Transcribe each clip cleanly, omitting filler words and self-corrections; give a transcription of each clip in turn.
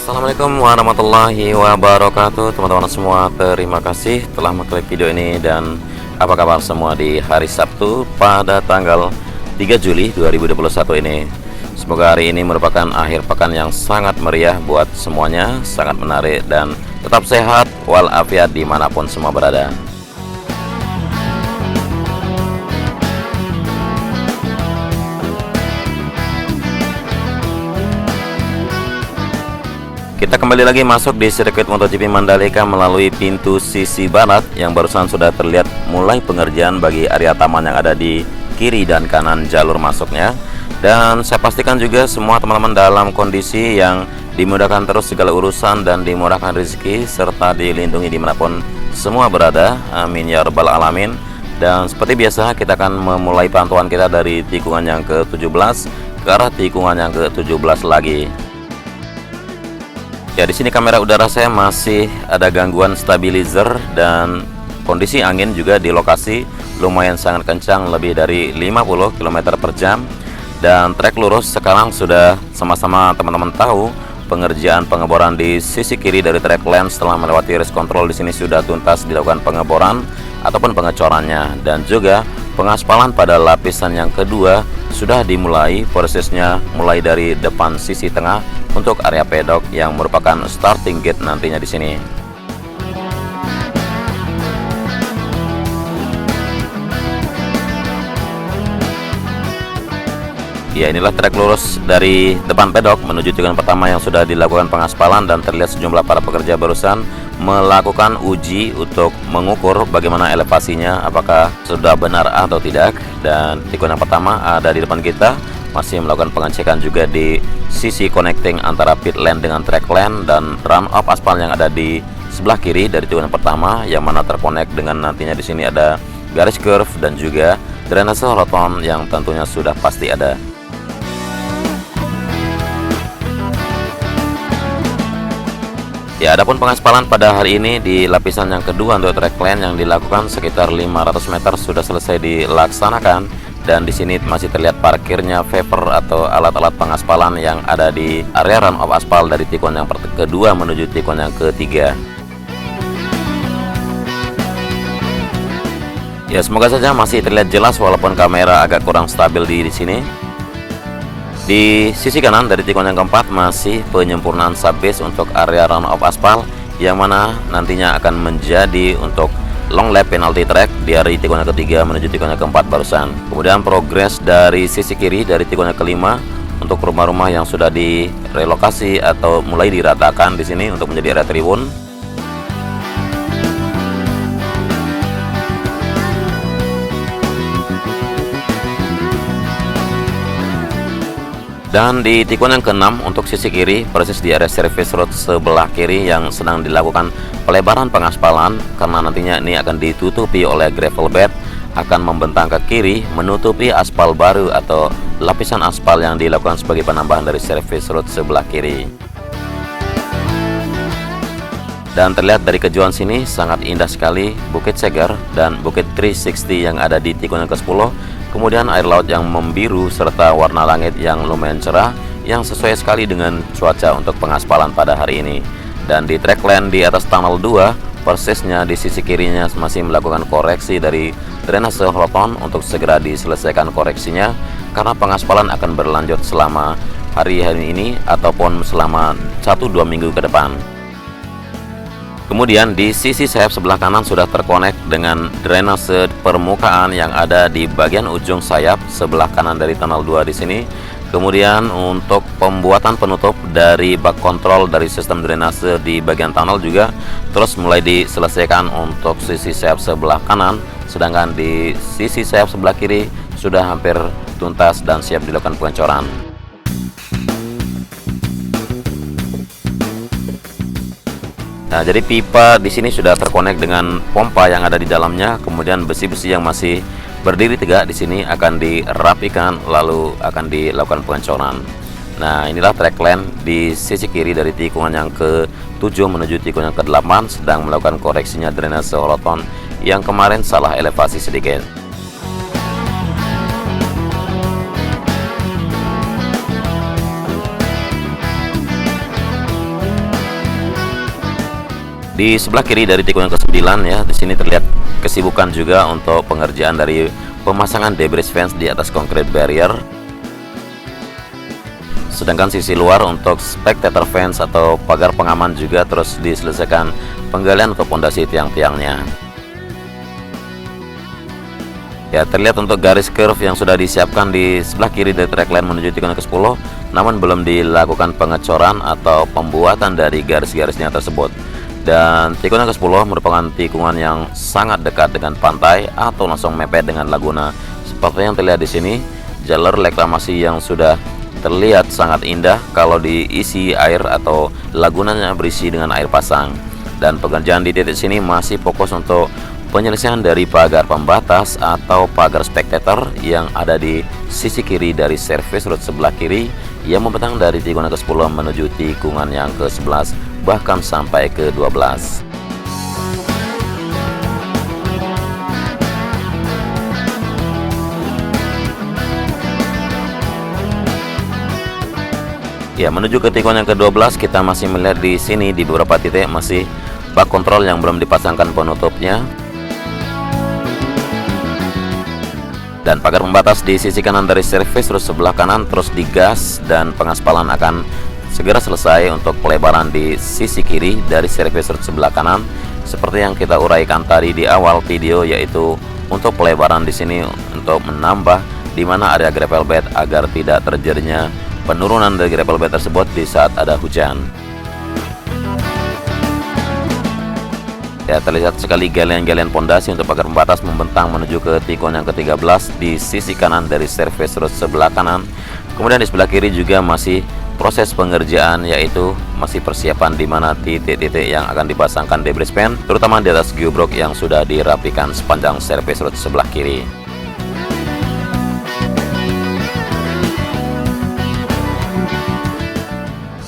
Assalamualaikum warahmatullahi wabarakatuh teman-teman semua. Terima kasih telah mengklik video ini. Dan apa kabar semua di hari Sabtu pada tanggal 3 Juli 2021 ini. Semoga hari ini merupakan akhir pekan yang sangat meriah buat semuanya, sangat menarik, dan tetap sehat walafiat dimanapun semua berada. Kita kembali lagi masuk di sirkuit MotoGP Mandalika melalui pintu sisi barat yang barusan sudah terlihat mulai pengerjaan bagi area taman yang ada di kiri dan kanan jalur masuknya. Dan saya pastikan juga semua teman-teman dalam kondisi yang dimudahkan terus segala urusan dan dimurahkan rezeki serta dilindungi dimanapun semua berada. Amin ya rabbal alamin. Dan seperti biasa kita akan memulai pantauan kita dari tikungan yang ke-17 ke arah tikungan yang ke-17 lagi. Ya, di sini kamera udara saya masih ada gangguan stabilizer dan kondisi angin juga di lokasi lumayan sangat kencang, lebih dari 50 km per jam. Dan trek lurus sekarang sudah sama-sama teman-teman tahu pengerjaan pengeboran di sisi kiri dari trek lane setelah melewati race control di sini sudah tuntas dilakukan pengeboran ataupun pengecorannya, dan juga pengaspalan pada lapisan yang kedua sudah dimulai prosesnya mulai dari depan sisi tengah untuk area pedok yang merupakan starting gate nantinya di sini. Ya, inilah trek lurus dari depan pedok menuju tikungan pertama yang sudah dilakukan pengaspalan, dan terlihat sejumlah para pekerja barusan melakukan uji untuk mengukur bagaimana elevasinya, apakah sudah benar atau tidak. Dan tikungan yang pertama ada di depan kita, masih melakukan pengecekan juga di sisi connecting antara pit lane dengan track lane dan run off aspal yang ada di sebelah kiri dari tikungan pertama, yang mana terkonek dengan nantinya di sini ada garis curve dan juga drainase roton yang tentunya sudah pasti ada. Ya, adapun pengaspalan pada hari ini di lapisan yang kedua untuk track lane yang dilakukan sekitar 500 meter sudah selesai dilaksanakan, dan di sini masih terlihat parkirnya paver atau alat-alat pengaspalan yang ada di area run off aspal dari tikungan yang kedua menuju tikungan yang ketiga. Ya, semoga saja masih terlihat jelas walaupun kamera agak kurang stabil di sini. Di sisi kanan dari tikungan yang keempat masih penyempurnaan subbase untuk area run off aspal yang mana nantinya akan menjadi untuk long lap penalty track dari tikungan yang ketiga menuju tikungan yang keempat barusan. Kemudian progres dari sisi kiri dari tikungan yang kelima untuk rumah-rumah yang sudah direlokasi atau mulai diratakan di sini untuk menjadi area tribun. Dan di tikungan yang keenam untuk sisi kiri persis di area service road sebelah kiri yang sedang dilakukan pelebaran pengaspalan, karena nantinya ini akan ditutupi oleh gravel bed, akan membentang ke kiri menutupi aspal baru atau lapisan aspal yang dilakukan sebagai penambahan dari service road sebelah kiri. Dan terlihat dari kejauhan sini sangat indah sekali Bukit Segar dan Bukit 360 yang ada di tikungan ke-10. Kemudian air laut yang membiru serta warna langit yang lumayan cerah yang sesuai sekali dengan cuaca untuk pengaspalan pada hari ini. Dan di track lane di atas tunnel 2 persisnya di sisi kirinya masih melakukan koreksi dari drainase roton untuk segera diselesaikan koreksinya, karena pengaspalan akan berlanjut selama hari ini ataupun selama 1-2 minggu ke depan. Kemudian di sisi sayap sebelah kanan sudah terkonek dengan drainase permukaan yang ada di bagian ujung sayap sebelah kanan dari tunnel 2 di sini. Kemudian untuk pembuatan penutup dari bak kontrol dari sistem drainase di bagian tunnel juga terus mulai diselesaikan untuk sisi sayap sebelah kanan, sedangkan di sisi sayap sebelah kiri sudah hampir tuntas dan siap dilakukan pengecoran. Nah, jadi pipa di sini sudah terkonek dengan pompa yang ada di dalamnya. Kemudian besi-besi yang masih berdiri tegak di sini akan dirapikan lalu akan dilakukan pengecoran. Nah, inilah track lane di sisi kiri dari tikungan yang ke-7 menuju tikungan yang ke-8 sedang melakukan koreksinya drainase roton yang kemarin salah elevasi sedikit. Di sebelah kiri dari tikungan ke-9 ya, di sini terlihat kesibukan juga untuk pengerjaan dari pemasangan debris fence di atas concrete barrier. Sedangkan sisi luar untuk spectator fence atau pagar pengaman juga terus diselesaikan penggalian untuk pondasi tiang-tiangnya. Ya, terlihat untuk garis curve yang sudah disiapkan di sebelah kiri dari track line menuju tikungan ke-10, namun belum dilakukan pengecoran atau pembuatan dari garis-garisnya tersebut. Dan tikungan ke-10 merupakan tikungan yang sangat dekat dengan pantai atau langsung mepet dengan Laguna. Seperti yang terlihat di sini, jalur reklamasi yang sudah terlihat sangat indah kalau diisi air atau lagunanya berisi dengan air pasang. Dan pekerjaan di titik sini masih fokus untuk penyelesaian dari pagar pembatas atau pagar spectator yang ada di sisi kiri dari service road sebelah kiri yang membentang dari tikungan ke-10 menuju tikungan yang ke-11 bahkan sampai ke-12. Ya, menuju ke tikungan yang ke-12 kita masih melihat di sini di beberapa titik masih bak kontrol yang belum dipasangkan penutupnya. Dan pagar pembatas di sisi kanan dari service road sebelah kanan terus digas dan pengaspalan akan segera selesai untuk pelebaran di sisi kiri dari service road sebelah kanan seperti yang kita uraikan tadi di awal video, yaitu untuk pelebaran di sini untuk menambah di mana area gravel bed agar tidak terjadinya penurunan dari gravel bed tersebut di saat ada hujan. Ya, terlihat sekali galian-galian pondasi untuk pagar pembatas membentang menuju ke tikungan yang ke-13 di sisi kanan dari service road sebelah kanan. Kemudian di sebelah kiri juga masih proses pengerjaan, yaitu masih persiapan di mana titik-titik yang akan dipasangkan debris pan, terutama di atas geobrok yang sudah dirapikan sepanjang service road sebelah kiri.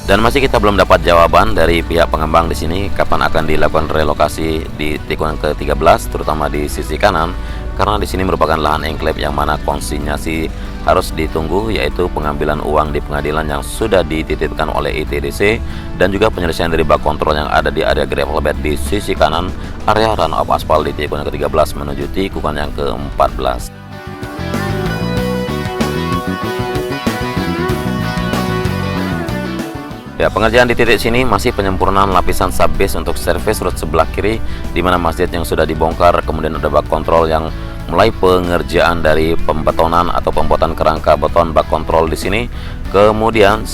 Dan masih kita belum dapat jawaban dari pihak pengembang di sini kapan akan dilakukan relokasi di tikungan ke-13 terutama di sisi kanan, karena di sini merupakan lahan enclave yang mana konsinyasi harus ditunggu, yaitu pengambilan uang di pengadilan yang sudah dititipkan oleh ITDC dan juga penyelesaian dari bak kontrol yang ada di area gravel bed di sisi kanan area runoff aspal di tikungan ke-13 menuju tikungan yang ke-14. Ya, pengerjaan di titik sini masih penyempurnaan lapisan subbase untuk service road sebelah kiri, di mana masjid yang sudah dibongkar, kemudian ada bak kontrol yang mulai pengerjaan dari pembetonan atau pembuatan kerangka beton bak kontrol di sini. Kemudian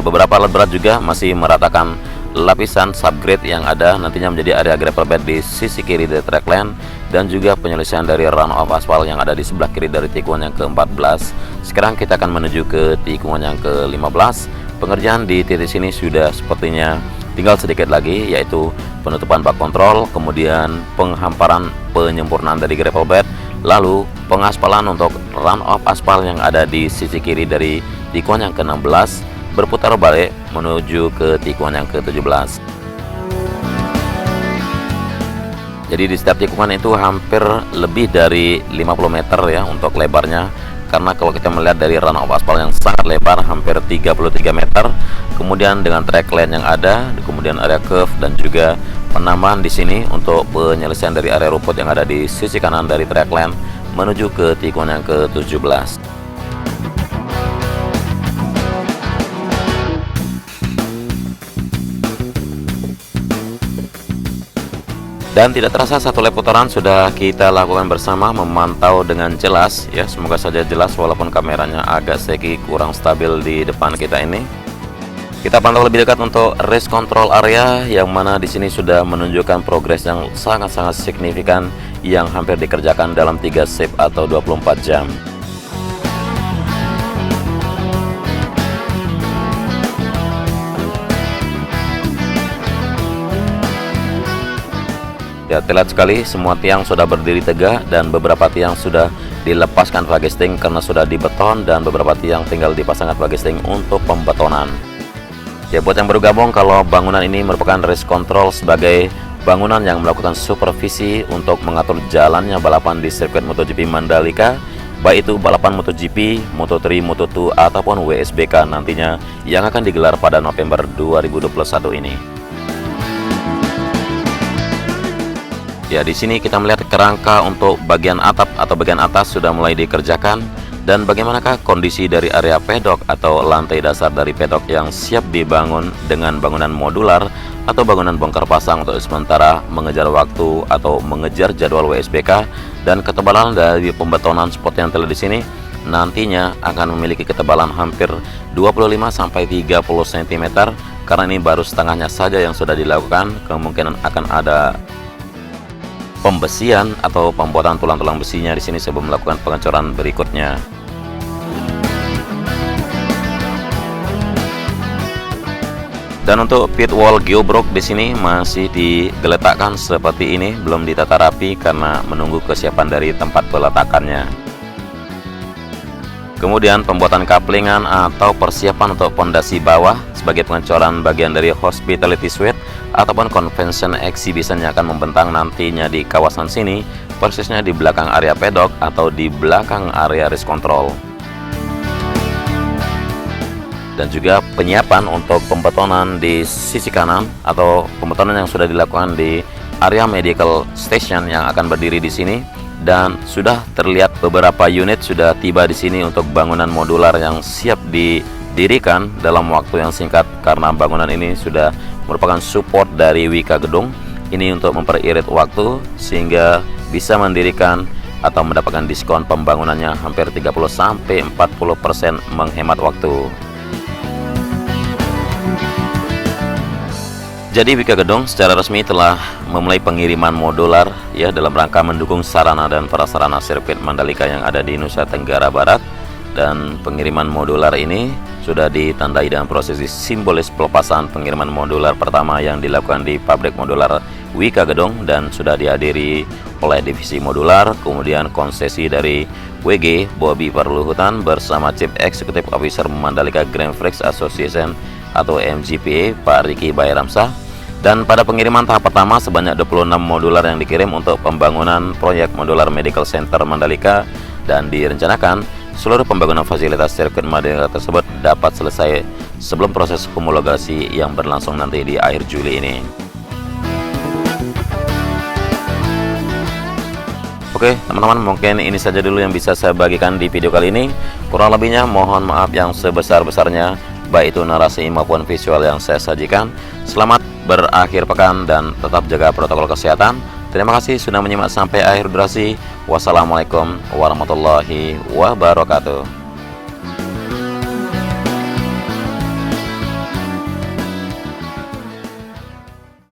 beberapa alat berat juga masih meratakan lapisan subgrade yang ada nantinya menjadi area gravel bed di sisi kiri dari track line, dan juga penyelesaian dari runoff aspal yang ada di sebelah kiri dari tikungan yang ke-14. Sekarang kita akan menuju ke tikungan yang ke-15. Pengerjaan di titik sini sudah sepertinya tinggal sedikit lagi, yaitu penutupan bak kontrol, kemudian penghamparan penyempurnaan dari gravel bed, lalu pengaspalan untuk runoff aspal yang ada di sisi kiri dari tikungan yang ke-16 berputar balik menuju ke tikungan yang ke-17. Jadi di setiap tikungan itu hampir lebih dari 50 meter ya untuk lebarnya, karena kalau kita melihat dari runoff aspal yang sangat lebar hampir 33 meter, kemudian dengan track line yang ada, kemudian area curve dan juga penambahan di sini untuk penyelesaian dari area rumput yang ada di sisi kanan dari track line menuju ke tikungan yang ke-17. Dan tidak terasa satu lap putaran sudah kita lakukan bersama, memantau dengan jelas ya, semoga saja jelas walaupun kameranya agak sedikit kurang stabil di depan kita ini. Kita pantau lebih dekat untuk race control area yang mana di sini sudah menunjukkan progres yang sangat-sangat signifikan yang hampir dikerjakan dalam 3 shift atau 24 jam. Ya, terlihat sekali semua tiang sudah berdiri tegak dan beberapa tiang sudah dilepaskan flagesting karena sudah dibeton, dan beberapa tiang tinggal dipasangkan flagesting untuk pembetonan. Ya, buat yang baru gabung, kalau bangunan ini merupakan race control sebagai bangunan yang melakukan supervisi untuk mengatur jalannya balapan di sirkuit MotoGP Mandalika, baik itu balapan MotoGP, Moto3, Moto2 ataupun WSBK nantinya yang akan digelar pada November 2021 ini. Ya, di sini kita melihat kerangka untuk bagian atap atau bagian atas sudah mulai dikerjakan. Dan bagaimanakah kondisi dari area pedok atau lantai dasar dari pedok yang siap dibangun dengan bangunan modular atau bangunan bongkar pasang untuk sementara mengejar waktu atau mengejar jadwal WSBK. Dan ketebalan dari pembetonan spot yang terlihat di sini nantinya akan memiliki ketebalan hampir 25-30 cm, karena ini baru setengahnya saja yang sudah dilakukan. Kemungkinan akan ada pembesian atau pembuatan tulang-tulang besinya di sini sebelum melakukan pengecoran berikutnya. Dan untuk pit wall geobrok di sini masih digeletakkan seperti ini, belum ditata rapi karena menunggu kesiapan dari tempat peletakannya. Kemudian pembuatan kaplingan atau persiapan untuk pondasi bawah sebagai pengecoran bagian dari hospitality suite ataupun convention exhibition yang akan membentang nantinya di kawasan sini, persisnya di belakang area pedok atau di belakang area race control. Dan juga penyiapan untuk pembetonan di sisi kanan atau pembetonan yang sudah dilakukan di area medical station yang akan berdiri di sini. Dan sudah terlihat beberapa unit sudah tiba di sini untuk bangunan modular yang siap didirikan dalam waktu yang singkat, karena bangunan ini sudah merupakan support dari Wika Gedung. Ini untuk memperirit waktu sehingga bisa mendirikan atau mendapatkan diskon pembangunannya hampir 30-40% menghemat waktu. Jadi Wika Gedung secara resmi telah memulai pengiriman modular ya dalam rangka mendukung sarana dan prasarana sirkuit Mandalika yang ada di Nusa Tenggara Barat. Dan pengiriman modular ini sudah ditandai dengan prosesi simbolis pelepasan pengiriman modular pertama yang dilakukan di pabrik modular Wika Gedung, dan sudah dihadiri oleh divisi modular, kemudian konsesi dari WG Bobby Perluhutan bersama Chief Executive Officer Mandalika Grand Prix Association atau MGPA Pak Riki Bayramsah. Dan pada pengiriman tahap pertama sebanyak 26 modular yang dikirim untuk pembangunan proyek modular Medical Center Mandalika, dan direncanakan seluruh pembangunan fasilitas sirkuit Mandalika tersebut dapat selesai sebelum proses homologasi yang berlangsung nanti di akhir Juli ini. Oke teman-teman, mungkin ini saja dulu yang bisa saya bagikan di video kali ini. Kurang lebihnya mohon maaf yang sebesar-besarnya, baik itu narasi maupun visual yang saya sajikan. Selamat berakhir pekan dan tetap jaga protokol kesehatan. Terima kasih sudah menyimak sampai akhir durasi. Wassalamualaikum warahmatullahi wabarakatuh.